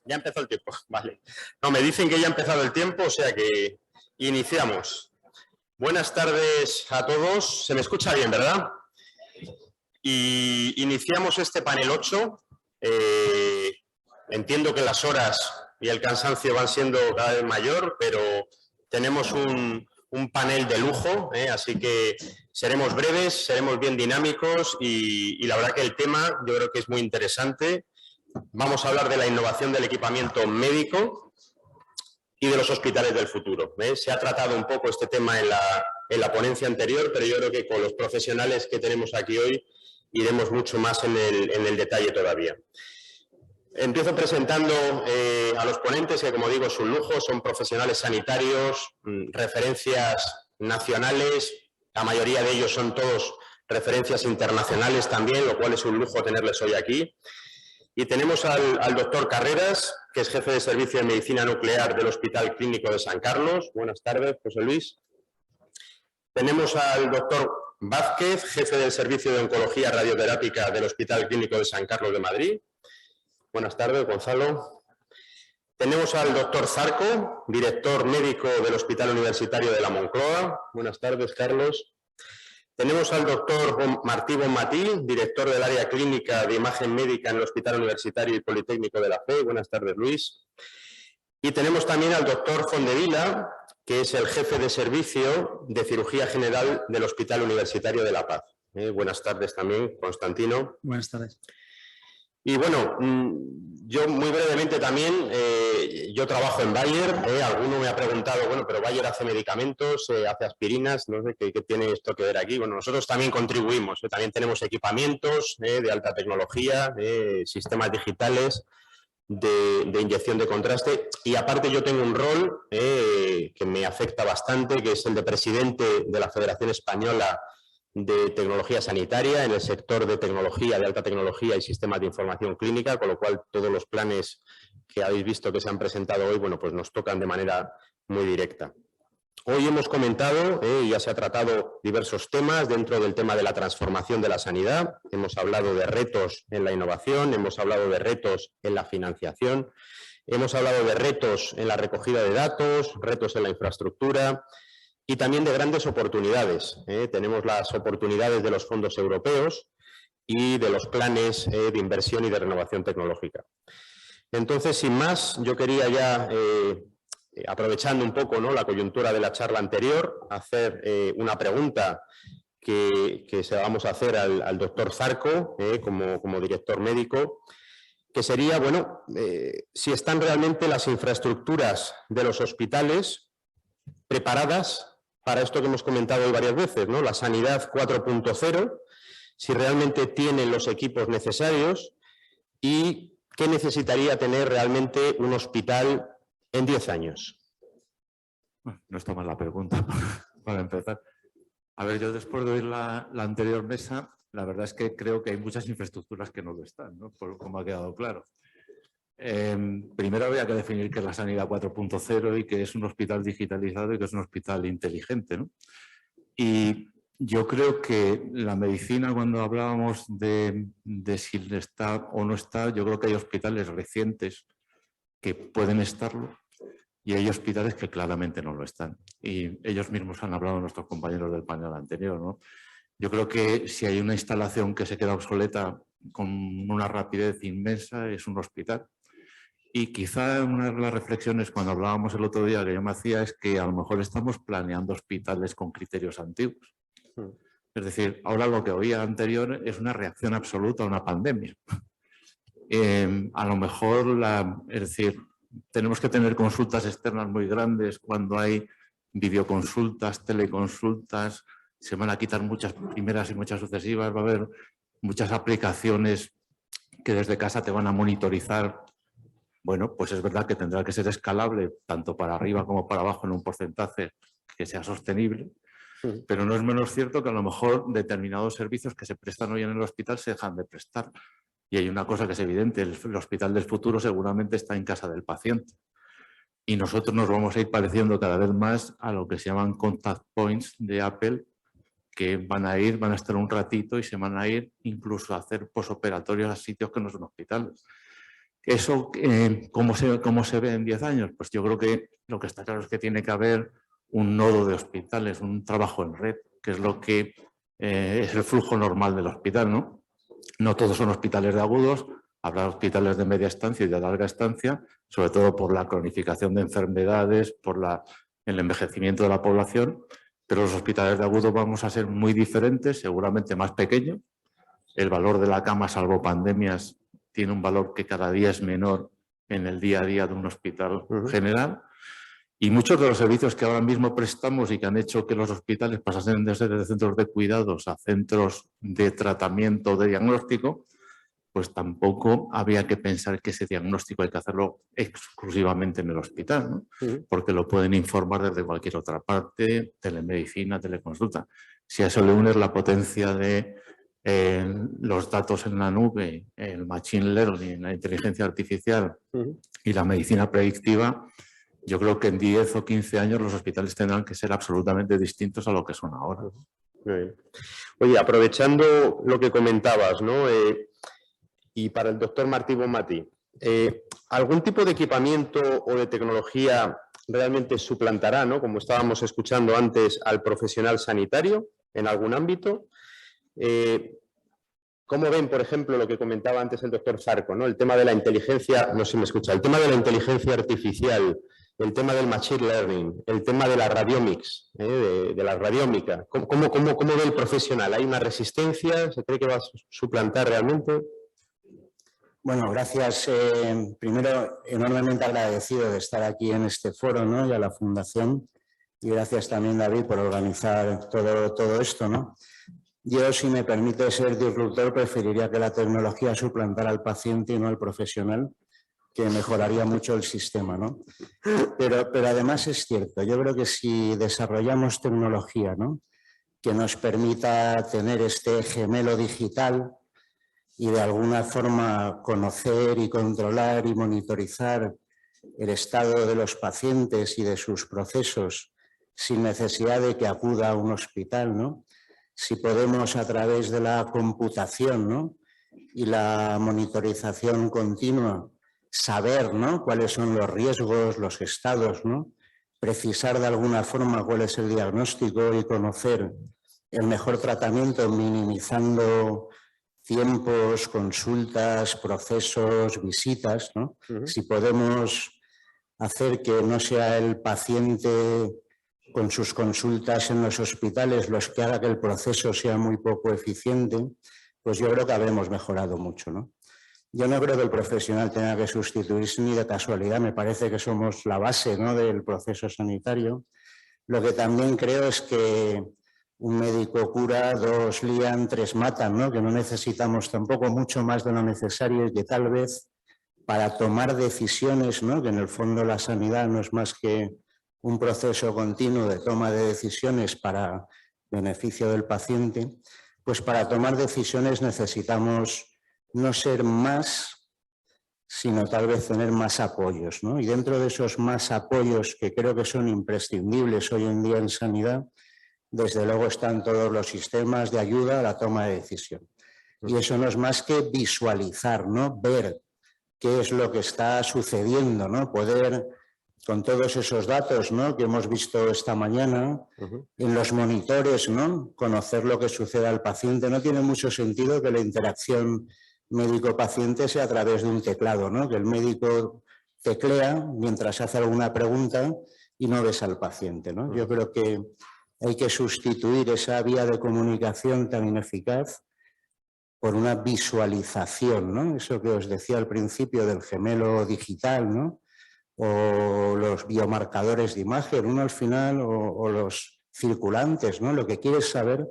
Ya empezó el tiempo, vale. No, me dicen que ya ha empezado el tiempo, o sea que iniciamos. Buenas tardes a todos. Se me escucha bien, ¿verdad? Y iniciamos este panel 8. Entiendo que las horas y el cansancio van siendo cada vez mayor, pero tenemos un panel de lujo, así que seremos breves, seremos bien dinámicos y la verdad que el tema yo creo que es muy interesante. Vamos a hablar de la innovación del equipamiento médico y de los hospitales del futuro. Se ha tratado un poco este tema en la ponencia anterior, pero yo creo que con los profesionales que tenemos aquí hoy iremos mucho más en el detalle todavía. Empiezo presentando a los ponentes, que como digo es un lujo, son profesionales sanitarios, referencias nacionales, la mayoría de ellos son todos referencias internacionales también, lo cual es un lujo tenerles hoy aquí. Y tenemos al doctor Carreras, que es jefe de servicio de medicina nuclear del Hospital Clínico de San Carlos. Buenas tardes, José Luis. Tenemos al doctor Vázquez, jefe del servicio de oncología radioterápica del Hospital Clínico de San Carlos de Madrid. Buenas tardes, Gonzalo. Tenemos al doctor Zarco, director médico del Hospital Universitario de la Moncloa. Buenas tardes, Carlos. Tenemos al doctor Martí Bonmatí, director del área clínica de imagen médica en el Hospital Universitario y Politécnico de la Fe. Buenas tardes, Luis. Y tenemos también al doctor Fondevila, que es el jefe de servicio de cirugía general del Hospital Universitario de La Paz. Buenas tardes también, Constantino. Buenas tardes. Y bueno, yo muy brevemente también, yo trabajo en Bayer, alguno me ha preguntado, bueno, pero Bayer hace medicamentos, hace aspirinas, no sé, ¿qué tiene esto que ver aquí? Bueno, nosotros también contribuimos, también tenemos equipamientos de alta tecnología, sistemas digitales de inyección de contraste y aparte yo tengo un rol que me afecta bastante, que es el de presidente de la Federación Española de Tecnología Sanitaria en el sector de tecnología, de alta tecnología y sistemas de información clínica, con lo cual todos los planes que habéis visto que se han presentado hoy, bueno, pues nos tocan de manera muy directa. Hoy hemos comentado, ya se ha tratado diversos temas dentro del tema de la transformación de la sanidad, hemos hablado de retos en la innovación, hemos hablado de retos en la financiación, hemos hablado de retos en la recogida de datos, retos en la infraestructura, y también de grandes oportunidades. Tenemos las oportunidades de los fondos europeos y de los planes de inversión y de renovación tecnológica. Entonces, sin más, yo quería ya, aprovechando un poco, ¿no?, la coyuntura de la charla anterior, hacer una pregunta que se vamos a hacer al doctor Zarco, como director médico, que sería, bueno, si están realmente las infraestructuras de los hospitales preparadas para esto que hemos comentado hoy varias veces, ¿no? La sanidad 4.0, si realmente tienen los equipos necesarios y qué necesitaría tener realmente un hospital en 10 años. No está mal la pregunta para empezar. A ver, yo después de oír la anterior mesa, la verdad es que creo que hay muchas infraestructuras que no lo están, ¿no? Como ha quedado claro. Primero había que definir qué es la sanidad 4.0 y qué es un hospital digitalizado y qué es un hospital inteligente, ¿no? Y yo creo que la medicina, cuando hablábamos de si está o no está, yo creo que hay hospitales recientes que pueden estarlo y hay hospitales que claramente no lo están. Y ellos mismos han hablado, nuestros compañeros del panel anterior, ¿no? Yo creo que si hay una instalación que se queda obsoleta con una rapidez inmensa, es un hospital. Y quizá una de las reflexiones cuando hablábamos el otro día que yo me hacía es que a lo mejor estamos planeando hospitales con criterios antiguos. Es decir, ahora lo que oía anterior es una reacción absoluta a una pandemia. A lo mejor, es decir, tenemos que tener consultas externas muy grandes cuando hay videoconsultas, teleconsultas, se van a quitar muchas primeras y muchas sucesivas, va a haber muchas aplicaciones que desde casa te van a monitorizar. Bueno, pues es verdad que tendrá que ser escalable tanto para arriba como para abajo en un porcentaje que sea sostenible, pero no es menos cierto que a lo mejor determinados servicios que se prestan hoy en el hospital se dejan de prestar. Y hay una cosa que es evidente, el hospital del futuro seguramente está en casa del paciente. Y nosotros nos vamos a ir pareciendo cada vez más a lo que se llaman contact points de Apple, que van a estar un ratito y se van a ir incluso a hacer posoperatorios a sitios que no son hospitales. ¿Eso cómo se ve en 10 años? Pues yo creo que lo que está claro es que tiene que haber un nodo de hospitales, un trabajo en red, que es lo que es el flujo normal del hospital, ¿no? No todos son hospitales de agudos, habrá hospitales de media estancia y de larga estancia, sobre todo por la cronificación de enfermedades, por el envejecimiento de la población, pero los hospitales de agudos vamos a ser muy diferentes, seguramente más pequeños. El valor de la cama, salvo pandemias, tiene un valor que cada día es menor en el día a día de un hospital general. Y muchos de los servicios que ahora mismo prestamos y que han hecho que los hospitales pasasen de ser de centros de cuidados a centros de tratamiento, de diagnóstico, pues tampoco había que pensar que ese diagnóstico hay que hacerlo exclusivamente en el hospital, ¿no? Porque lo pueden informar desde cualquier otra parte, telemedicina, teleconsulta. Si a eso le unes la potencia de los datos en la nube, el machine learning, la inteligencia artificial y la medicina predictiva, yo creo que en 10 o 15 años los hospitales tendrán que ser absolutamente distintos a lo que son ahora. Oye, aprovechando lo que comentabas, ¿no? Y para el doctor Martí Bonmatí, ¿algún tipo de equipamiento o de tecnología realmente suplantará, ¿no? Como estábamos escuchando antes, al profesional sanitario en algún ámbito? ¿Cómo ven, por ejemplo, lo que comentaba antes el doctor Zarco, ¿no? El tema de la inteligencia, no sé si me escucha, el tema de la inteligencia artificial, el tema del machine learning, el tema de la radiomics, de la radiómica. ¿Cómo ve el profesional? ¿Hay una resistencia? ¿Se cree que va a suplantar realmente? Bueno, gracias. Primero, enormemente agradecido de estar aquí en este foro, ¿no? Y a la Fundación. Y gracias también, David, por organizar todo esto, ¿no? Yo, si me permite ser disruptor, preferiría que la tecnología suplantara al paciente y no al profesional, que mejoraría mucho el sistema, ¿no? Pero además es cierto, yo creo que si desarrollamos tecnología, ¿no? Que nos permita tener este gemelo digital y de alguna forma conocer y controlar y monitorizar el estado de los pacientes y de sus procesos sin necesidad de que acuda a un hospital, ¿no? Si podemos a través de la computación, ¿no? Y la monitorización continua saber, ¿no? Cuáles son los riesgos, los estados, ¿no? Precisar de alguna forma cuál es el diagnóstico y conocer el mejor tratamiento, minimizando tiempos, consultas, procesos, visitas, ¿no? Si podemos hacer que no sea el paciente con sus consultas en los hospitales los que haga que el proceso sea muy poco eficiente, pues yo creo que habremos mejorado mucho, ¿no? Yo no creo que el profesional tenga que sustituirse ni de casualidad, me parece que somos la base, ¿no? Del proceso sanitario. Lo que también creo es que un médico cura, 2 lían, 3 matan, ¿no? Que no necesitamos tampoco mucho más de lo necesario y que tal vez para tomar decisiones, ¿no? Que en el fondo la sanidad no es más que un proceso continuo de toma de decisiones para beneficio del paciente, pues para tomar decisiones necesitamos no ser más, sino tal vez tener más apoyos, ¿no? Y dentro de esos más apoyos que creo que son imprescindibles hoy en día en sanidad, desde luego están todos los sistemas de ayuda a la toma de decisión. Y eso no es más que visualizar, ¿no? Ver qué es lo que está sucediendo, ¿no? Poder, con todos esos datos, ¿no? Que hemos visto esta mañana, en los monitores, ¿no? Conocer lo que sucede al paciente. No tiene mucho sentido que la interacción médico-paciente sea a través de un teclado, ¿no? Que el médico teclea mientras hace alguna pregunta y no ves al paciente, ¿no? Yo creo que hay que sustituir esa vía de comunicación tan ineficaz por una visualización, ¿no? Eso que os decía al principio del gemelo digital, ¿no? O los biomarcadores de imagen, uno al final, o los circulantes, ¿no? Lo que quieres saber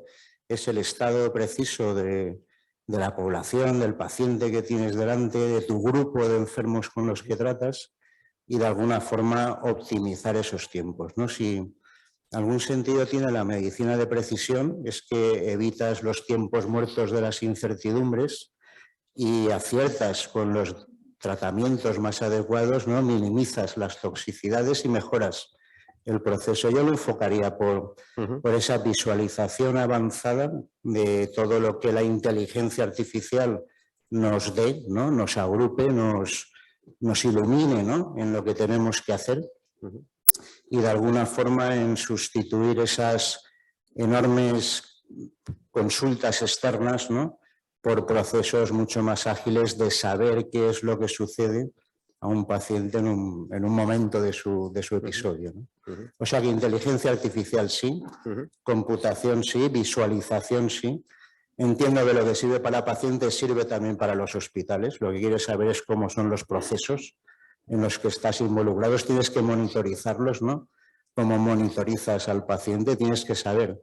es el estado preciso de de la población, del paciente que tienes delante, de tu grupo de enfermos con los que tratas y de alguna forma optimizar esos tiempos, ¿no? Si algún sentido tiene la medicina de precisión, es que evitas los tiempos muertos de las incertidumbres y aciertas con los tratamientos más adecuados, ¿no? Minimizas las toxicidades y mejoras el proceso. Yo lo enfocaría por esa visualización avanzada de todo lo que la inteligencia artificial nos dé, ¿no? Nos agrupe, nos ilumine, ¿no? En lo que tenemos que hacer y de alguna forma en sustituir esas enormes consultas externas, ¿no? Por procesos mucho más ágiles de saber qué es lo que sucede a un paciente en un momento de su episodio, ¿no? O sea que inteligencia artificial sí, computación sí, visualización sí. Entiendo que lo que sirve para pacientes sirve también para los hospitales. Lo que quieres saber es cómo son los procesos en los que estás involucrados. Tienes que monitorizarlos, ¿no? Como monitorizas al paciente, tienes que saber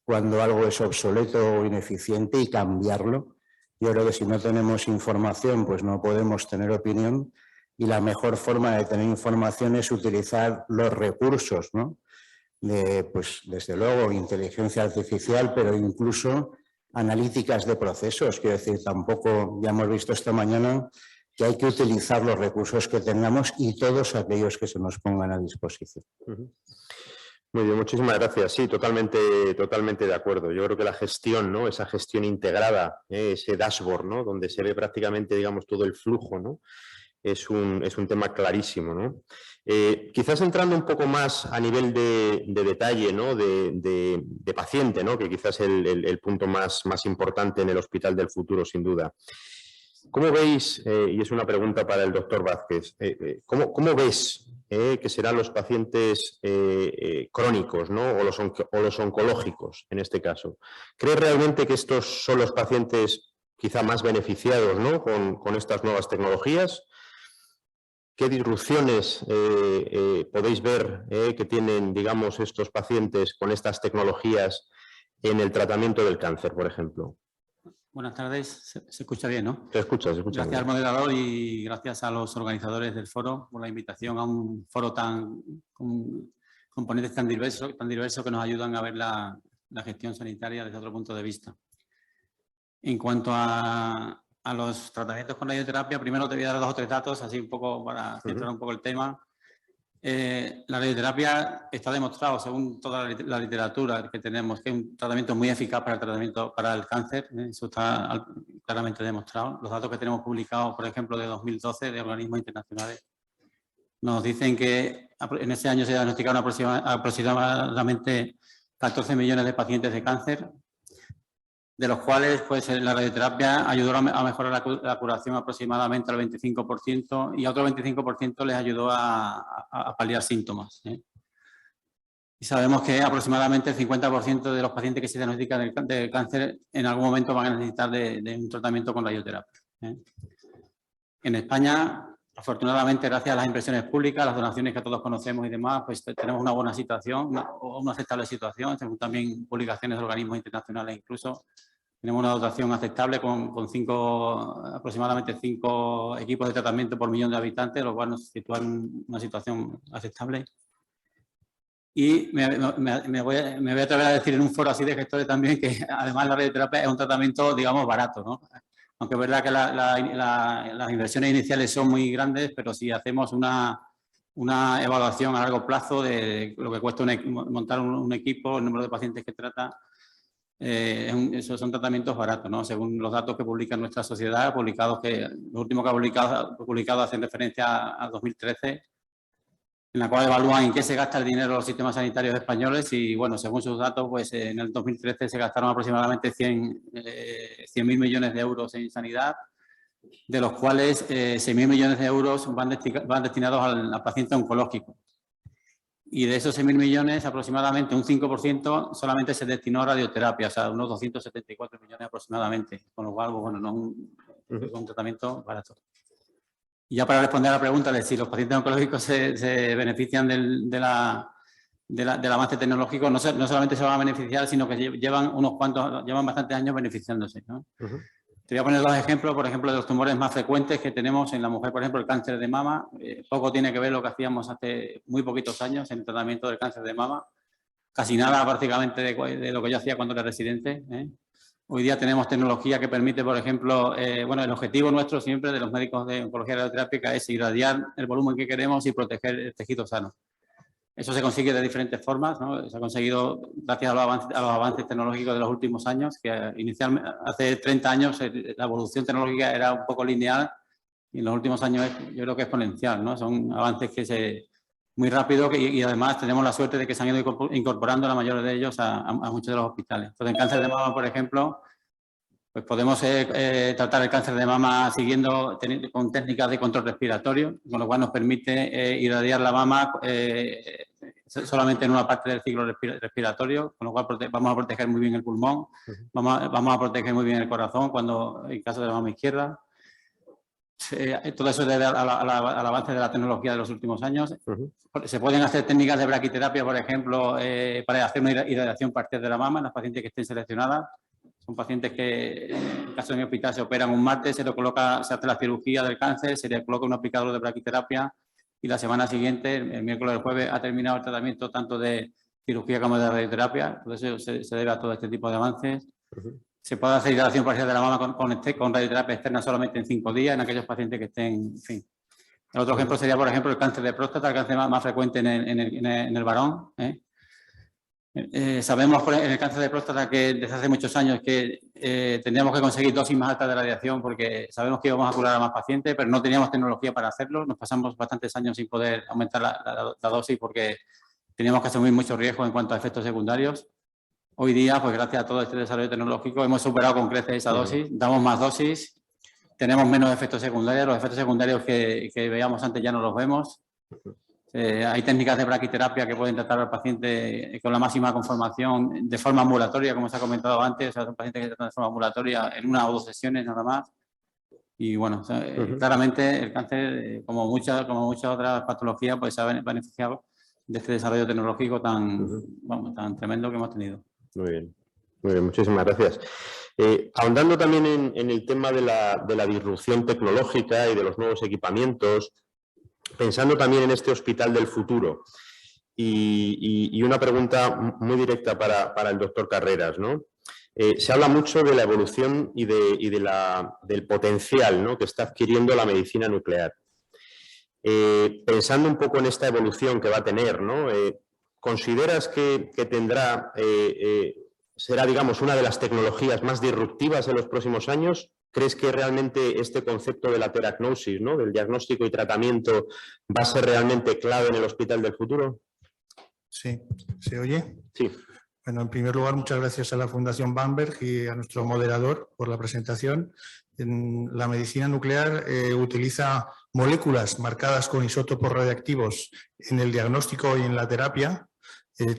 cuando algo es obsoleto o ineficiente y cambiarlo. Yo creo que si no tenemos información, pues no podemos tener opinión. Y la mejor forma de tener información es utilizar los recursos, ¿no? Pues desde luego, inteligencia artificial, pero incluso analíticas de procesos. Quiero decir, tampoco, ya hemos visto esta mañana, que hay que utilizar los recursos que tengamos y todos aquellos que se nos pongan a disposición. Muy bien, muchísimas gracias. Sí, totalmente de acuerdo. Yo creo que la gestión, ¿no? Esa gestión integrada, ese dashboard, ¿no? Donde se ve prácticamente, digamos, todo el flujo, ¿no? Es un tema clarísimo, ¿no? Quizás entrando un poco más a nivel de detalle, ¿no? de paciente, ¿no? Que quizás es el punto más importante en el hospital del futuro, sin duda. ¿Cómo veis, y es una pregunta para el doctor Vázquez, ¿cómo ves que serán los pacientes crónicos, ¿no? o los oncológicos en este caso? ¿Crees realmente que estos son los pacientes quizá más beneficiados, ¿no? con estas nuevas tecnologías? ¿Qué disrupciones podéis ver que tienen, digamos, estos pacientes con estas tecnologías en el tratamiento del cáncer, por ejemplo? Buenas tardes, se escucha bien, ¿no? Se escucha bien. Gracias al moderador y gracias a los organizadores del foro por la invitación a un foro con componentes tan diversos que nos ayudan a ver la gestión sanitaria desde otro punto de vista. En cuanto a los tratamientos con radioterapia, primero te voy a dar 2 o 3 datos, así un poco para centrar un poco el tema. La radioterapia está demostrado, según toda la literatura que tenemos, que es un tratamiento muy eficaz para el cáncer. Eso está claramente demostrado. Los datos que tenemos publicados, por ejemplo, de 2012 de organismos internacionales, nos dicen que en ese año se diagnosticaron aproximadamente 14 millones de pacientes de cáncer, de los cuales pues, la radioterapia ayudó a mejorar la curación aproximadamente al 25% y a otro 25% les ayudó a paliar síntomas. Y sabemos que aproximadamente el 50% de los pacientes que se diagnostican de cáncer en algún momento van a necesitar de un tratamiento con radioterapia. En España, afortunadamente, gracias a las inversiones públicas, las donaciones que todos conocemos y demás, pues tenemos una buena situación, una aceptable situación, según también publicaciones de organismos internacionales incluso. Tenemos una dotación aceptable con aproximadamente 5 equipos de tratamiento por millón de habitantes, lo cual nos sitúa en una situación aceptable. Y me voy a atrever a decir en un foro así de gestores también que además la radioterapia es un tratamiento, digamos, barato, ¿no? Aunque es verdad que las inversiones iniciales son muy grandes, pero si hacemos una evaluación a largo plazo de lo que cuesta montar un equipo, el número de pacientes que trata, esos son tratamientos baratos, ¿no? Según los datos que publica nuestra sociedad, los últimos que ha publicado hacen referencia a 2013, en la cual evalúan en qué se gasta el dinero de los sistemas sanitarios españoles y, bueno, según sus datos, pues en el 2013 se gastaron aproximadamente 100.000 millones de euros en sanidad, de los cuales 6.000 millones de euros van destinados al paciente oncológico. Y de esos 6.000 millones, aproximadamente un 5% solamente se destinó a radioterapia, o sea, unos 274 millones aproximadamente, con lo cual, bueno, no es un tratamiento barato. Y ya para responder a la pregunta de si los pacientes oncológicos se benefician del avance tecnológico, no solamente se van a beneficiar, sino que llevan bastantes años beneficiándose, ¿no? Te voy a poner 2 ejemplos, por ejemplo, de los tumores más frecuentes que tenemos en la mujer, por ejemplo, el cáncer de mama. Poco tiene que ver lo que hacíamos hace muy poquitos años en el tratamiento del cáncer de mama. Casi nada prácticamente de lo que yo hacía cuando era residente. Hoy día tenemos tecnología que permite, por ejemplo, bueno, el objetivo nuestro siempre de los médicos de oncología radioterápica es irradiar el volumen que queremos y proteger el tejido sano. Eso se consigue de diferentes formas, ¿no? Se ha conseguido gracias a los avances tecnológicos de los últimos años, que inicialmente, hace 30 años la evolución tecnológica era un poco lineal y en los últimos años yo creo que exponencial, ¿no? Son avances que muy rápido y además tenemos la suerte de que se han ido incorporando la mayoría de ellos a muchos de los hospitales. Entonces, en cáncer de mama, por ejemplo, pues podemos tratar el cáncer de mama siguiendo con técnicas de control respiratorio, con lo cual nos permite irradiar la mama solamente en una parte del ciclo respiratorio, con lo cual vamos a proteger muy bien el pulmón, vamos a proteger muy bien el corazón en caso de la mama izquierda. Todo eso debe al avance de la tecnología de los últimos años. Se pueden hacer técnicas de braquiterapia, por ejemplo, para hacer una irradiación parcial de la mama en las pacientes que estén seleccionadas. Son pacientes que, en caso de mi hospital, se operan un martes, se hace la cirugía del cáncer, se le coloca un aplicador de braquiterapia y la semana siguiente, el miércoles o el jueves, ha terminado el tratamiento tanto de cirugía como de radioterapia. Entonces, se debe a todo este tipo de avances. Se puede hacer irradiación parcial de la mama con radioterapia externa solamente en 5 días en aquellos pacientes que estén, en fin. El otro ejemplo sería, por ejemplo, el cáncer de próstata, el cáncer más frecuente en el varón. Sabemos en el cáncer de próstata que desde hace muchos años que tendríamos que conseguir dosis más altas de radiación porque sabemos que íbamos a curar a más pacientes, pero no teníamos tecnología para hacerlo. Nos pasamos bastantes años sin poder aumentar la dosis porque teníamos que asumir muchos riesgos en cuanto a efectos secundarios. Hoy día, pues gracias a todo este desarrollo tecnológico, hemos superado con creces esa dosis, damos más dosis, tenemos menos efectos secundarios. Los efectos secundarios que veíamos antes ya no los vemos. Hay técnicas de braquiterapia que pueden tratar al paciente con la máxima conformación de forma ambulatoria, como se ha comentado antes. O sea, son pacientes que se tratan de forma ambulatoria en 1 o 2 sesiones nada más. Y bueno, claramente el cáncer, como muchas otras patologías, pues se ha beneficiado de este desarrollo tecnológico tan tremendo que hemos tenido. Muy bien, muchísimas gracias. Ahondando también en el tema de la disrupción tecnológica y de los nuevos equipamientos, pensando también en este hospital del futuro y una pregunta muy directa para el doctor Carreras, ¿no? Se habla mucho de la evolución y del potencial, ¿no?, que está adquiriendo la medicina nuclear. Pensando un poco en esta evolución que va a tener, ¿no? ¿Consideras que será, digamos, una de las tecnologías más disruptivas en los próximos años? ¿Crees que realmente este concepto de la teragnosis, ¿no?, del diagnóstico y tratamiento, va a ser realmente clave en el hospital del futuro? Sí, ¿se oye? Sí. Bueno, en primer lugar, muchas gracias a la Fundación Bamberg y a nuestro moderador por la presentación. La medicina nuclear utiliza moléculas marcadas con isótopos radiactivos en el diagnóstico y en la terapia.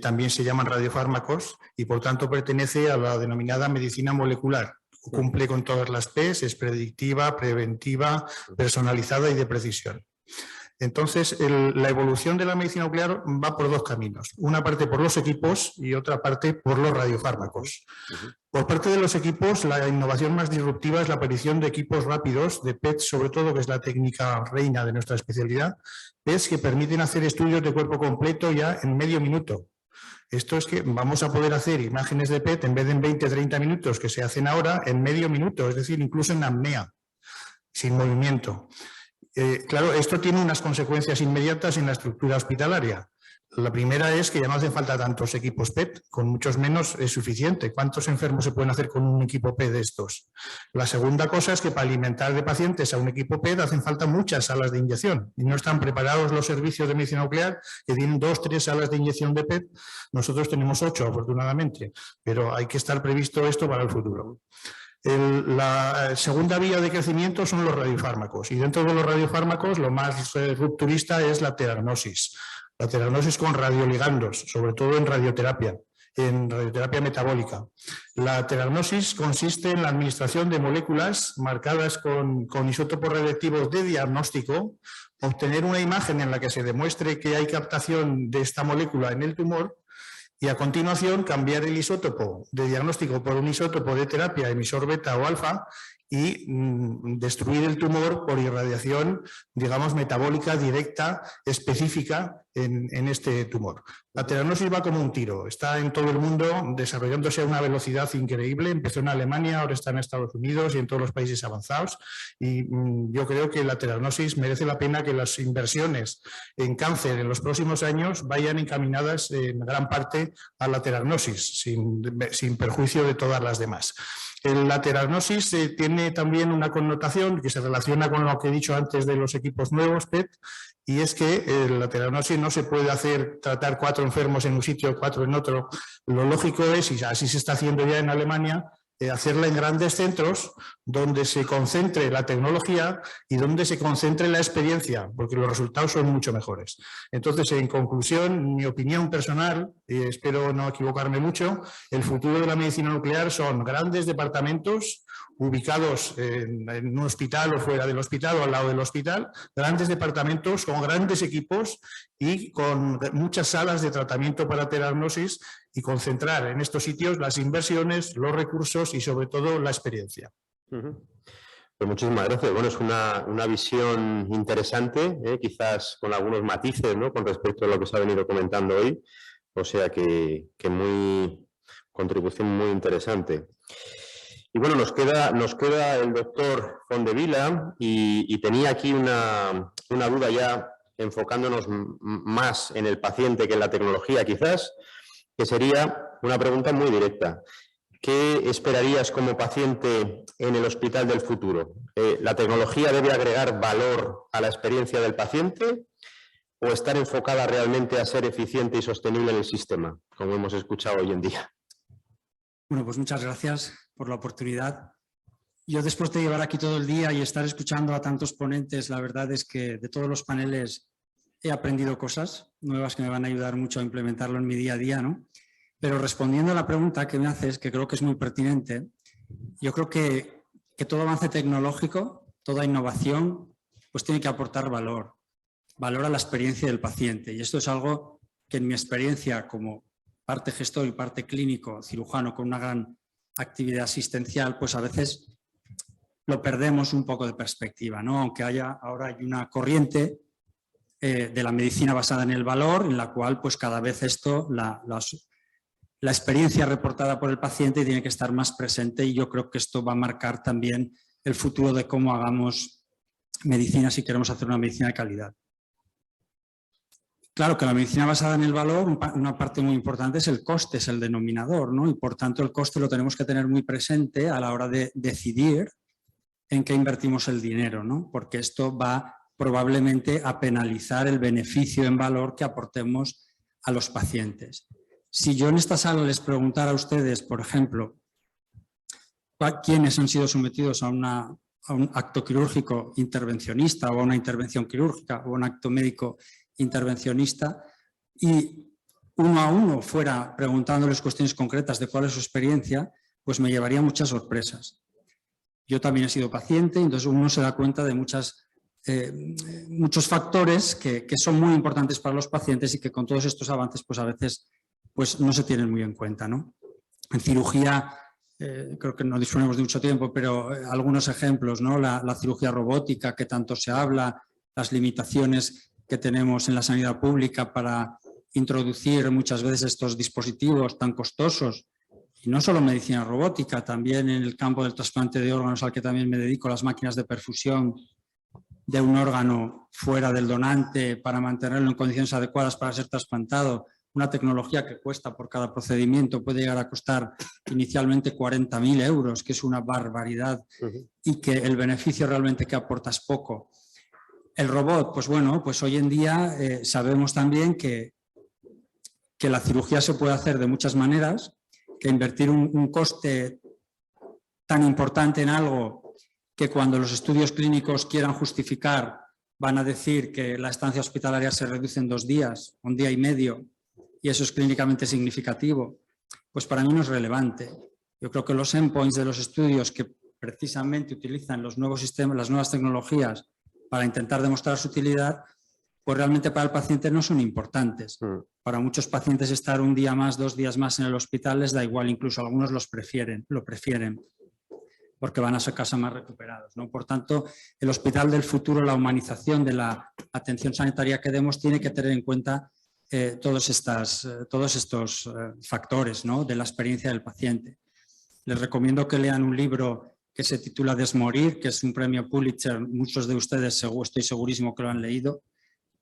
También se llaman radiofármacos y, por tanto, pertenece a la denominada medicina molecular. Cumple con todas las P's, es predictiva, preventiva, personalizada y de precisión. Entonces, la evolución de la medicina nuclear va por 2 caminos. Una parte por los equipos y otra parte por los radiofármacos. Por parte de los equipos, la innovación más disruptiva es la aparición de equipos rápidos, de PET sobre todo, que es la técnica reina de nuestra especialidad, PETs que permiten hacer estudios de cuerpo completo ya en medio minuto. Esto es que vamos a poder hacer imágenes de PET en vez de en 20-30 minutos que se hacen ahora, en medio minuto, es decir, incluso en apnea, sin movimiento. Claro, esto tiene unas consecuencias inmediatas en la estructura hospitalaria. La primera es que ya no hacen falta tantos equipos PET, con muchos menos es suficiente. ¿Cuántos enfermos se pueden hacer con un equipo PET de estos? La segunda cosa es que para alimentar de pacientes a un equipo PET hacen falta muchas salas de inyección y no están preparados los servicios de medicina nuclear que tienen 2 o 3 salas de inyección de PET. Nosotros tenemos 8, afortunadamente, pero hay que estar previsto esto para el futuro. La segunda vía de crecimiento son los radiofármacos y dentro de los radiofármacos lo más rupturista es la teragnosis. La teragnosis con radioligandos, sobre todo en radioterapia metabólica. La teragnosis consiste en la administración de moléculas marcadas con isótopos radiactivos de diagnóstico, obtener una imagen en la que se demuestre que hay captación de esta molécula en el tumor y a continuación cambiar el isótopo de diagnóstico por un isótopo de terapia emisor beta o alfa y destruir el tumor por irradiación, digamos, metabólica directa, específica en este tumor. La teratnosis va como un tiro, está en todo el mundo desarrollándose a una velocidad increíble, empezó en Alemania, ahora está en Estados Unidos y en todos los países avanzados, y yo creo que la teratnosis merece la pena que las inversiones en cáncer en los próximos años vayan encaminadas en gran parte a la teratnosis, sin perjuicio de todas las demás. La teratnosis tiene también una connotación que se relaciona con lo que he dicho antes de los equipos nuevos PET, y es que la teratnosis no se puede tratar 4 enfermos en un sitio, 4 en otro. Lo lógico es, y así se está haciendo ya en Alemania, hacerla en grandes centros donde se concentre la tecnología y donde se concentre la experiencia, porque los resultados son mucho mejores. Entonces, en conclusión, mi opinión personal, y espero no equivocarme mucho, el futuro de la medicina nuclear son grandes departamentos ubicados en un hospital o fuera del hospital o al lado del hospital, grandes departamentos con grandes equipos y con muchas salas de tratamiento para teratnosis, y concentrar en estos sitios las inversiones, los recursos y sobre todo la experiencia. Pues muchísimas gracias. Bueno, es una visión interesante, quizás con algunos matices, ¿no?, con respecto a lo que se ha venido comentando hoy. O sea que contribución muy interesante. Y bueno, nos queda el doctor Fondevila, y tenía aquí una duda ya enfocándonos más en el paciente que en la tecnología quizás, que sería una pregunta muy directa. ¿Qué esperarías como paciente en el hospital del futuro? ¿La tecnología debe agregar valor a la experiencia del paciente o estar enfocada realmente a ser eficiente y sostenible en el sistema, como hemos escuchado hoy en día? Bueno, pues muchas gracias por la oportunidad. Yo, después de llevar aquí todo el día y estar escuchando a tantos ponentes, la verdad es que de todos los paneles he aprendido cosas nuevas que me van a ayudar mucho a implementarlo en mi día a día, ¿no? Pero respondiendo a la pregunta que me haces, que creo que es muy pertinente, yo creo que todo avance tecnológico, toda innovación, pues tiene que aportar valor a la experiencia del paciente. Y esto es algo que en mi experiencia como parte gestor y parte clínico, cirujano con una gran actividad asistencial, pues a veces lo perdemos un poco de perspectiva, ¿no? Aunque ahora hay una corriente de la medicina basada en el valor, en la cual pues cada vez la experiencia reportada por el paciente tiene que estar más presente, y yo creo que esto va a marcar también el futuro de cómo hagamos medicina si queremos hacer una medicina de calidad. Claro que la medicina basada en el valor, una parte muy importante es el coste, es el denominador, ¿no? Y por tanto el coste lo tenemos que tener muy presente a la hora de decidir en qué invertimos el dinero, ¿no? Porque esto va probablemente a penalizar el beneficio en valor que aportemos a los pacientes. Si yo en esta sala les preguntara a ustedes, por ejemplo, quiénes han sido sometidos a un acto quirúrgico intervencionista o a una intervención quirúrgica o a un acto médico intervencionista, y uno a uno fuera preguntándoles cuestiones concretas de cuál es su experiencia, pues me llevaría muchas sorpresas. Yo también he sido paciente, entonces uno se da cuenta de muchos factores que son muy importantes para los pacientes y que con todos estos avances pues a veces pues no se tienen muy en cuenta, ¿no? En cirugía, creo que no disponemos de mucho tiempo, pero algunos ejemplos, ¿no? La cirugía robótica, que tanto se habla, las limitaciones que tenemos en la sanidad pública para introducir muchas veces estos dispositivos tan costosos, y no solo medicina robótica, también en el campo del trasplante de órganos, al que también me dedico, las máquinas de perfusión de un órgano fuera del donante para mantenerlo en condiciones adecuadas para ser trasplantado, una tecnología que cuesta por cada procedimiento, puede llegar a costar inicialmente 40.000 euros, que es una barbaridad, y que el beneficio realmente que aporta es poco. El robot, pues bueno, pues hoy en día sabemos también que la cirugía se puede hacer de muchas maneras, que invertir un coste tan importante en algo que cuando los estudios clínicos quieran justificar van a decir que la estancia hospitalaria se reduce en 2 días, 1 día y medio, y eso es clínicamente significativo, pues para mí no es relevante. Yo creo que los endpoints de los estudios que precisamente utilizan los nuevos sistemas, las nuevas tecnologías para intentar demostrar su utilidad, pues realmente para el paciente no son importantes. Para muchos pacientes estar 1 día más, 2 días más en el hospital les da igual, incluso algunos lo prefieren. porque van a su casa más recuperados, ¿no? Por tanto, el hospital del futuro, la humanización de la atención sanitaria que demos, tiene que tener en cuenta todos estos factores, ¿no?, de la experiencia del paciente. Les recomiendo que lean un libro que se titula Desmorir, que es un premio Pulitzer, muchos de ustedes estoy segurísimo que lo han leído,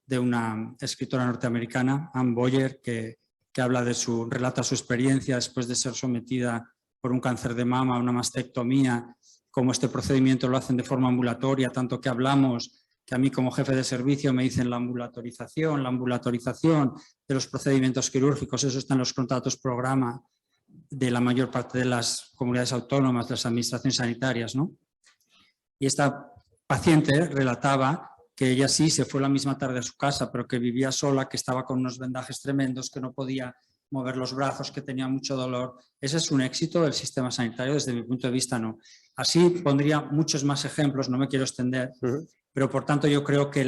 de una escritora norteamericana, Anne Boyer, que habla relata su experiencia después de ser sometida por un cáncer de mama a una mastectomía, cómo este procedimiento lo hacen de forma ambulatoria, tanto que hablamos, que a mí como jefe de servicio me dicen la ambulatorización de los procedimientos quirúrgicos, eso está en los contratos programa de la mayor parte de las comunidades autónomas, de las administraciones sanitarias, ¿no? Y esta paciente relataba que ella sí se fue la misma tarde a su casa, pero que vivía sola, que estaba con unos vendajes tremendos, que no podía mover los brazos, que tenía mucho dolor. Ese es un éxito del sistema sanitario, desde mi punto de vista no. Así pondría muchos más ejemplos, no me quiero extender, pero por tanto yo creo que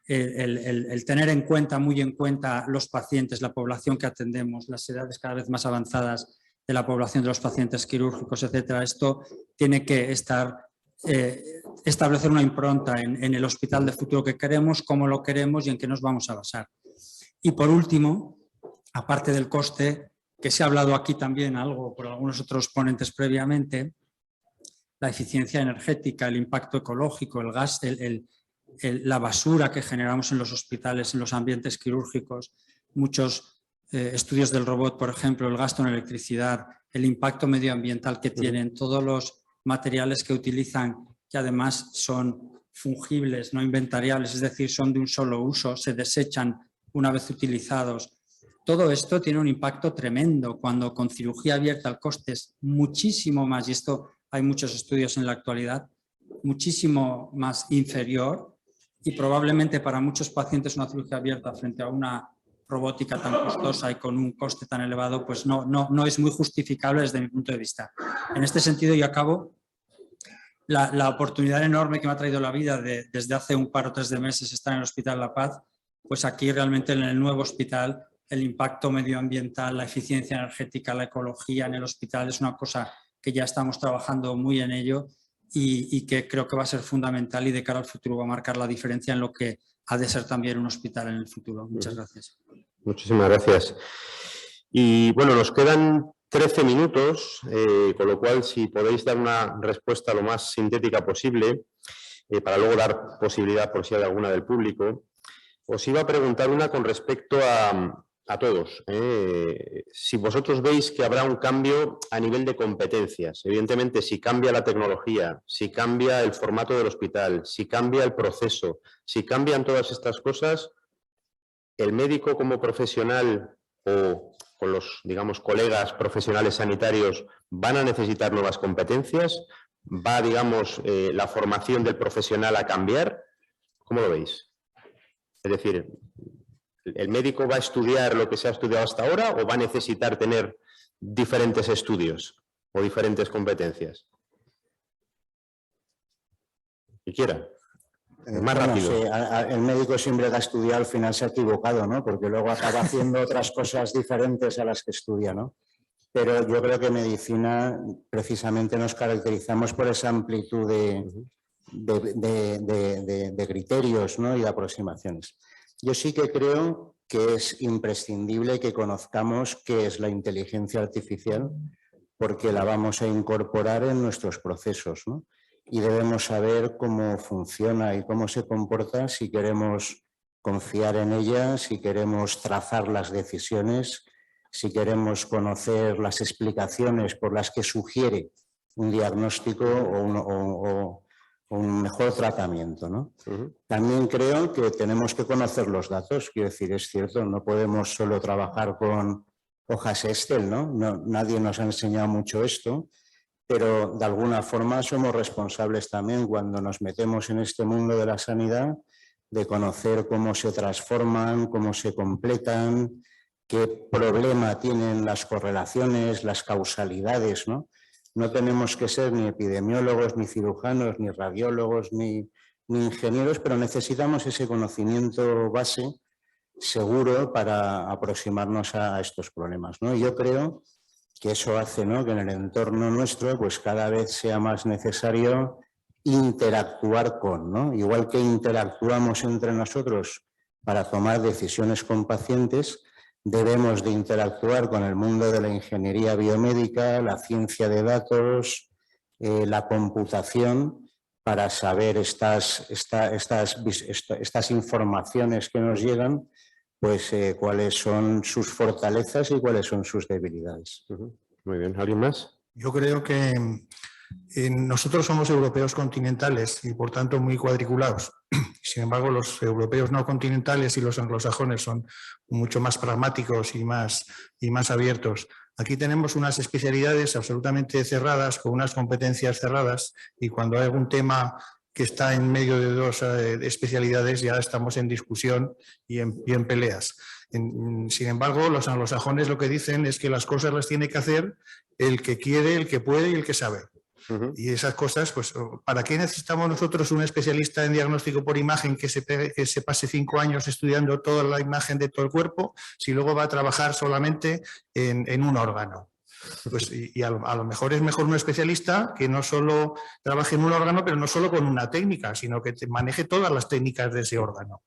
el tener muy en cuenta los pacientes, la población que atendemos, las edades cada vez más avanzadas de la población de los pacientes quirúrgicos, etcétera, esto tiene que establecer una impronta en el hospital de futuro que queremos, cómo lo queremos y en qué nos vamos a basar. Y por último, aparte del coste, que se ha hablado aquí también algo por algunos otros ponentes previamente, la eficiencia energética, el impacto ecológico, el gas, la basura que generamos en los hospitales, en los ambientes quirúrgicos, muchos estudios del robot, por ejemplo, el gasto en electricidad, el impacto medioambiental que tienen, todos los materiales que utilizan, que además son fungibles, no inventariables, es decir, son de un solo uso, se desechan una vez utilizados. Todo esto tiene un impacto tremendo cuando con cirugía abierta el coste es muchísimo más, y esto hay muchos estudios en la actualidad, muchísimo más inferior, y probablemente para muchos pacientes una cirugía abierta frente a una robótica tan costosa y con un coste tan elevado, pues no es muy justificable desde mi punto de vista. En este sentido, yo acabo la oportunidad enorme que me ha traído la vida desde hace un par o tres de meses estar en el Hospital La Paz, pues aquí realmente en el nuevo hospital el impacto medioambiental, la eficiencia energética, la ecología en el hospital es una cosa que ya estamos trabajando muy en ello y que creo que va a ser fundamental y de cara al futuro va a marcar la diferencia en lo que ha de ser también un hospital en el futuro. Muchas gracias. Muchísimas gracias. Y bueno, nos quedan 13 minutos, con lo cual si podéis dar una respuesta lo más sintética posible, para luego dar posibilidad por si hay alguna del público, os iba a preguntar una con respecto a todos. Si vosotros veis que habrá un cambio a nivel de competencias, evidentemente si cambia la tecnología, si cambia el formato del hospital, si cambia el proceso, si cambian todas estas cosas, el médico como profesional o con los, digamos, colegas profesionales sanitarios van a necesitar nuevas competencias, va, digamos, la formación del profesional a cambiar. ¿Cómo lo veis? Es decir, ¿el médico va a estudiar lo que se ha estudiado hasta ahora o va a necesitar tener diferentes estudios o diferentes competencias? Si quiera. Más rápido. Sí, el médico siempre que ha estudiado al final se ha equivocado, ¿no? Porque luego acaba haciendo otras cosas diferentes a las que estudia, ¿no? Pero yo creo que en medicina precisamente nos caracterizamos por esa amplitud de criterios, ¿no? Y de aproximaciones. Yo sí que creo que es imprescindible que conozcamos qué es la inteligencia artificial porque la vamos a incorporar en nuestros procesos, ¿no? Y debemos saber cómo funciona y cómo se comporta si queremos confiar en ella, si queremos trazar las decisiones, si queremos conocer las explicaciones por las que sugiere un diagnóstico o un mejor tratamiento, ¿no? También creo que tenemos que conocer los datos, quiero decir, es cierto, no podemos solo trabajar con hojas Excel, ¿no? Nadie nos ha enseñado mucho esto, pero de alguna forma somos responsables también cuando nos metemos en este mundo de la sanidad de conocer cómo se transforman, cómo se completan, qué problema tienen las correlaciones, las causalidades, ¿no? No tenemos que ser ni epidemiólogos, ni cirujanos, ni radiólogos, ni ingenieros, pero necesitamos ese conocimiento base seguro para aproximarnos a estos problemas, ¿no? Yo creo que eso hace, ¿no?, que en el entorno nuestro pues cada vez sea más necesario interactuar con, ¿no? Igual que interactuamos entre nosotros para tomar decisiones con pacientes, debemos de interactuar con el mundo de la ingeniería biomédica, la ciencia de datos, la computación, para saber estas informaciones que nos llegan, pues cuáles son sus fortalezas y cuáles son sus debilidades. Muy bien, ¿alguien más? Yo creo que nosotros somos europeos continentales y por tanto muy cuadriculados. Sin embargo, los europeos no continentales y los anglosajones son mucho más pragmáticos y más abiertos. Aquí tenemos unas especialidades absolutamente cerradas, con unas competencias cerradas, y cuando hay algún tema que está en medio de dos especialidades ya estamos en discusión y en peleas. Sin embargo, los anglosajones lo que dicen es que las cosas las tiene que hacer el que quiere, el que puede y el que sabe. Y esas cosas, pues, ¿para qué necesitamos nosotros un especialista en diagnóstico por imagen que se pase 5 años estudiando toda la imagen de todo el cuerpo si luego va a trabajar solamente en un órgano? Pues, a lo mejor es mejor un especialista que no solo trabaje en un órgano, pero no solo con una técnica, sino que maneje todas las técnicas de ese órgano.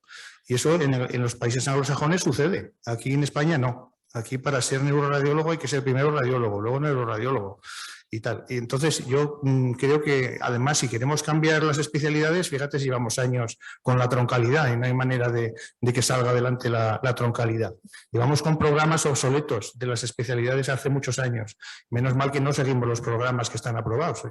Y eso en los países anglosajones sucede. Aquí en España no. Aquí para ser neuroradiólogo hay que ser primero radiólogo, luego neuroradiólogo y tal. Y entonces yo creo que además si queremos cambiar las especialidades, fíjate si llevamos años con la troncalidad y no hay manera de que salga adelante la troncalidad. Llevamos con programas obsoletos de las especialidades hace muchos años. Menos mal que no seguimos los programas que están aprobados,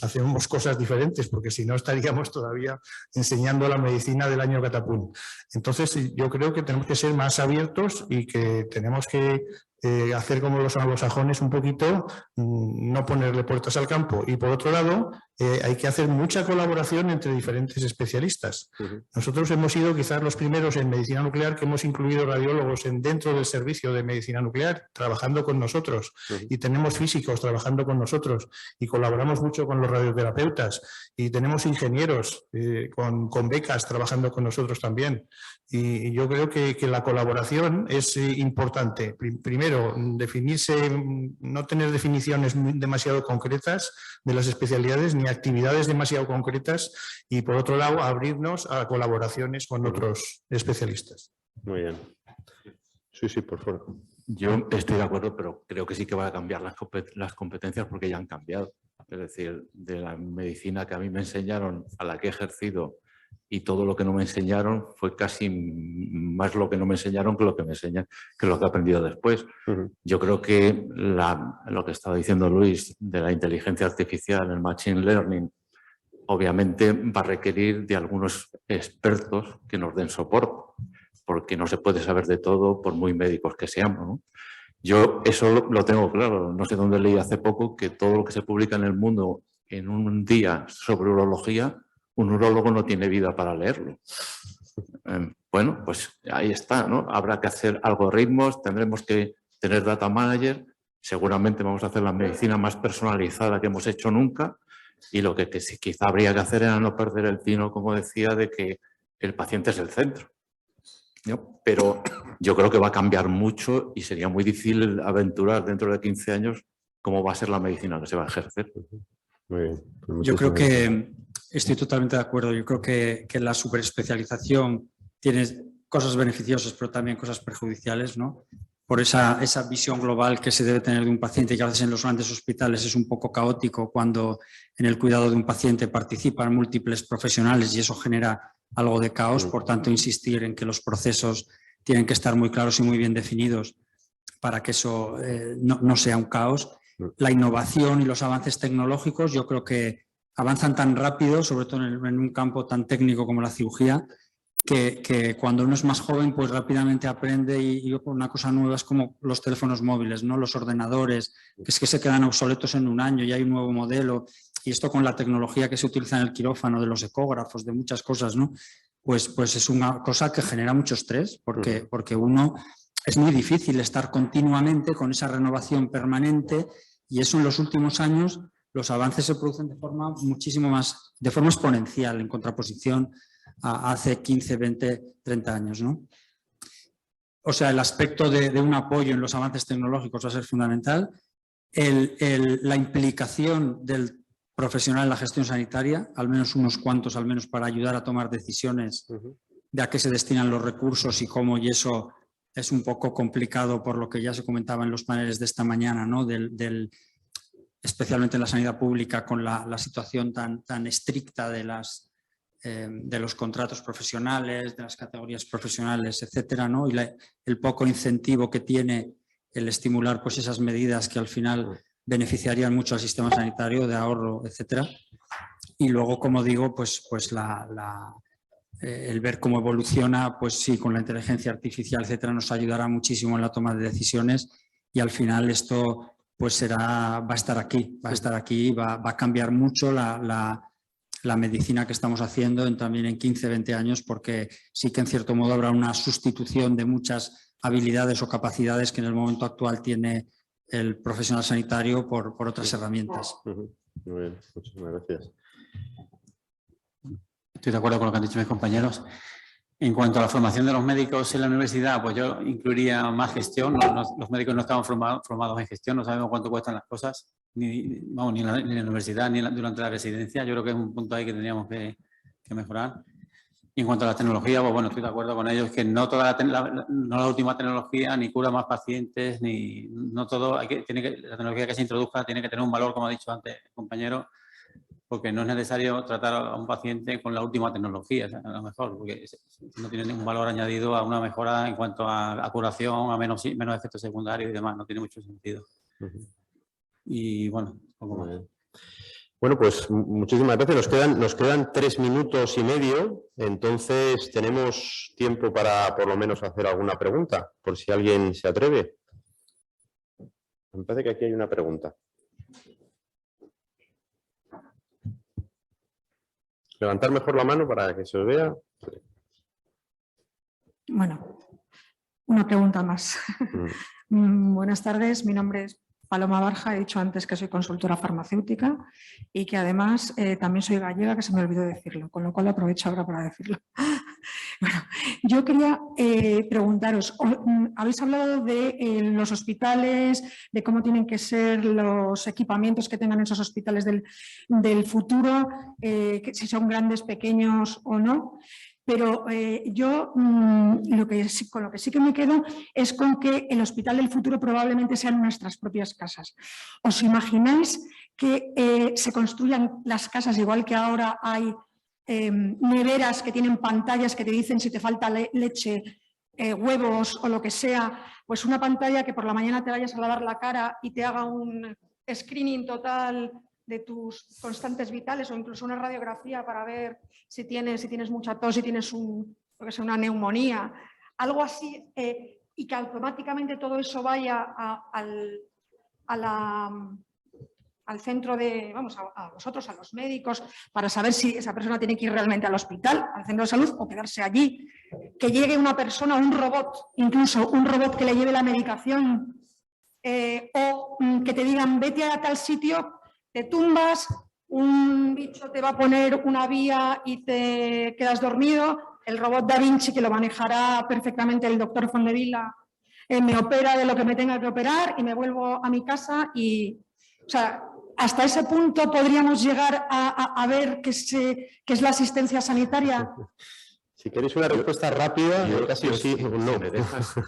hacemos cosas diferentes porque si no estaríamos todavía enseñando la medicina del año catapún. Entonces yo creo que tenemos que ser más abiertos y que tenemos que hacer como los anglosajones un poquito, no ponerle puertas al campo. Y por otro lado, hay que hacer mucha colaboración entre diferentes especialistas. Nosotros hemos sido quizás los primeros en medicina nuclear que hemos incluido radiólogos dentro del servicio de medicina nuclear, trabajando con nosotros. Y tenemos físicos trabajando con nosotros y colaboramos mucho con los radioterapeutas. Y tenemos ingenieros con becas trabajando con nosotros también. Y yo creo que la colaboración es importante. Primero, definirse, no tener definiciones demasiado concretas de las especialidades ni actividades demasiado concretas y, por otro lado, abrirnos a colaboraciones con otros especialistas. Muy bien. Sí, por favor. Yo estoy de acuerdo, pero creo que sí que van a cambiar las competencias porque ya han cambiado. Es decir, de la medicina que a mí me enseñaron a la que he ejercido y todo lo que no me enseñaron fue casi más lo que no me enseñaron que lo que me enseñan, que lo que he aprendido después. Yo creo que lo que estaba diciendo Luis de la inteligencia artificial, el machine learning, obviamente va a requerir de algunos expertos que nos den soporte, porque no se puede saber de todo por muy médicos que seamos, ¿no? Yo eso lo tengo claro, no sé dónde leí hace poco que todo lo que se publica en el mundo en un día sobre urología, un urólogo no tiene vida para leerlo. Bueno, pues ahí está, ¿no? Habrá que hacer algoritmos, tendremos que tener data manager, seguramente vamos a hacer la medicina más personalizada que hemos hecho nunca y lo que quizá habría que hacer era no perder el tino, como decía, de que el paciente es el centro, ¿no? Pero yo creo que va a cambiar mucho y sería muy difícil aventurar dentro de 15 años cómo va a ser la medicina que se va a ejercer. Muy bien. Yo creo que estoy totalmente de acuerdo. Yo creo que la superespecialización tiene cosas beneficiosas, pero también cosas perjudiciales, ¿no? Por esa visión global que se debe tener de un paciente, que a veces en los grandes hospitales es un poco caótico cuando en el cuidado de un paciente participan múltiples profesionales y eso genera algo de caos. Por tanto, insistir en que los procesos tienen que estar muy claros y muy bien definidos para que eso no sea un caos. La innovación y los avances tecnológicos yo creo que avanzan tan rápido, sobre todo en un campo tan técnico como la cirugía, que cuando uno es más joven pues rápidamente aprende y una cosa nueva es como los teléfonos móviles, ¿no? Los ordenadores, que es que se quedan obsoletos en un año y hay un nuevo modelo, y esto con la tecnología que se utiliza en el quirófano, de los ecógrafos, de muchas cosas, ¿no? Pues es una cosa que genera mucho estrés porque uno... Es muy difícil estar continuamente con esa renovación permanente y eso en los últimos años los avances se producen de forma muchísimo más, de forma exponencial en contraposición a hace 15, 20, 30 años, ¿no? O sea, el aspecto de un apoyo en los avances tecnológicos va a ser fundamental la implicación del profesional en la gestión sanitaria, al menos unos cuantos, al menos para ayudar a tomar decisiones de a qué se destinan los recursos y cómo, y eso es un poco complicado por lo que ya se comentaba en los paneles de esta mañana, ¿no? Especialmente en la sanidad pública, con la situación tan estricta de los contratos profesionales, de las categorías profesionales, etcétera, ¿no? Y el poco incentivo que tiene el estimular pues, esas medidas que al final beneficiarían mucho al sistema sanitario de ahorro, etcétera. Y luego, como digo, pues el ver cómo evoluciona, pues sí, con la inteligencia artificial, etcétera, nos ayudará muchísimo en la toma de decisiones y al final esto pues va a estar aquí, va a cambiar mucho la medicina que estamos haciendo también en 15, 20 años, porque sí que en cierto modo habrá una sustitución de muchas habilidades o capacidades que en el momento actual tiene el profesional sanitario por otras herramientas. Muy bien, muchísimas gracias. Estoy de acuerdo con lo que han dicho mis compañeros. En cuanto a la formación de los médicos en la universidad, pues yo incluiría más gestión. Los médicos no estamos formados en gestión, no sabemos cuánto cuestan las cosas, ni en la universidad, ni durante la residencia. Yo creo que es un punto ahí que tendríamos que mejorar. Y en cuanto a las tecnologías, pues bueno, estoy de acuerdo con ellos que no toda no la última tecnología ni cura más pacientes, ni no todo. La tecnología que se introduzca tiene que tener un valor, como ha dicho antes el compañero, porque no es necesario tratar a un paciente con la última tecnología, a lo mejor, porque no tiene ningún valor añadido a una mejora en cuanto a curación, a menos efectos secundarios y demás, no tiene mucho sentido. Y bueno, poco más. Bueno, pues muchísimas gracias. Nos quedan 3 minutos y medio, entonces tenemos tiempo para por lo menos hacer alguna pregunta, por si alguien se atreve. Me parece que aquí hay una pregunta. Levantar mejor la mano para que se os vea. Bueno, una pregunta más. Buenas tardes, mi nombre es Paloma Barja, he dicho antes que soy consultora farmacéutica y que además también soy gallega, que se me olvidó decirlo, con lo cual aprovecho ahora para decirlo. Bueno, yo quería preguntaros, habéis hablado de los hospitales, de cómo tienen que ser los equipamientos que tengan esos hospitales del futuro, si son grandes, pequeños o no. Pero yo con lo que sí que me quedo es con que el hospital del futuro probablemente sean nuestras propias casas. ¿Os imagináis que se construyan las casas igual que ahora hay neveras que tienen pantallas que te dicen si te falta leche, huevos o lo que sea? Pues una pantalla que por la mañana te vayas a lavar la cara y te haga un screening total de tus constantes vitales o incluso una radiografía para ver si tienes mucha tos, si tienes una neumonía, algo así, y que automáticamente todo eso vaya al centro de, a vosotros, a los médicos, para saber si esa persona tiene que ir realmente al hospital, al centro de salud o quedarse allí. Que llegue una persona, un robot, incluso un robot que le lleve la medicación o que te digan vete a tal sitio, te tumbas, un bicho te va a poner una vía y te quedas dormido, el robot Da Vinci, que lo manejará perfectamente el doctor Fondevila, me opera de lo que me tenga que operar y me vuelvo a mi casa y, o sea, hasta ese punto podríamos llegar a ver qué es la asistencia sanitaria. Si queréis una respuesta rápida, casi sí o no.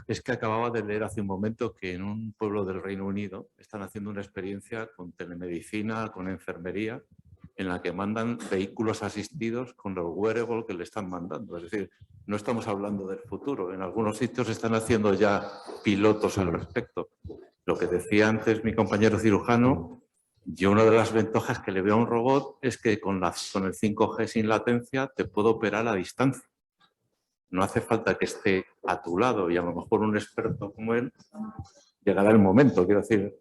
Es que acababa de leer hace un momento que en un pueblo del Reino Unido están haciendo una experiencia con telemedicina, con enfermería, en la que mandan vehículos asistidos con los wearables que le están mandando. Es decir, no estamos hablando del futuro. En algunos sitios están haciendo ya pilotos al respecto. Lo que decía antes mi compañero cirujano, yo una de las ventajas que le veo a un robot es que con el 5G sin latencia te puedo operar a distancia. No hace falta que esté a tu lado y a lo mejor un experto como él llegará el momento. Quiero decir,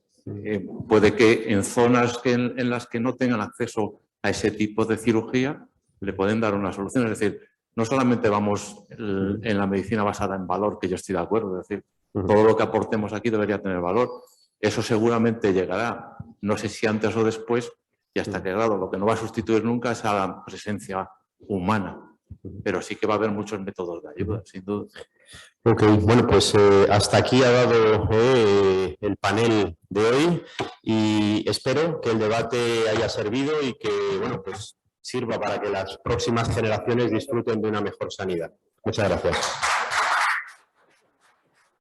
puede que en zonas en las que no tengan acceso a ese tipo de cirugía le pueden dar una solución. Es decir, no solamente vamos en la medicina basada en valor, que yo estoy de acuerdo, es decir, todo lo que aportemos aquí debería tener valor. Eso seguramente llegará, no sé si antes o después, y hasta que, claro, lo que no va a sustituir nunca es a la presencia humana. pero sí que va a haber muchos métodos de ayuda, sin duda. Ok, bueno, pues hasta aquí ha dado el panel de hoy y espero que el debate haya servido y que, bueno, pues sirva para que las próximas generaciones disfruten de una mejor sanidad. Muchas gracias.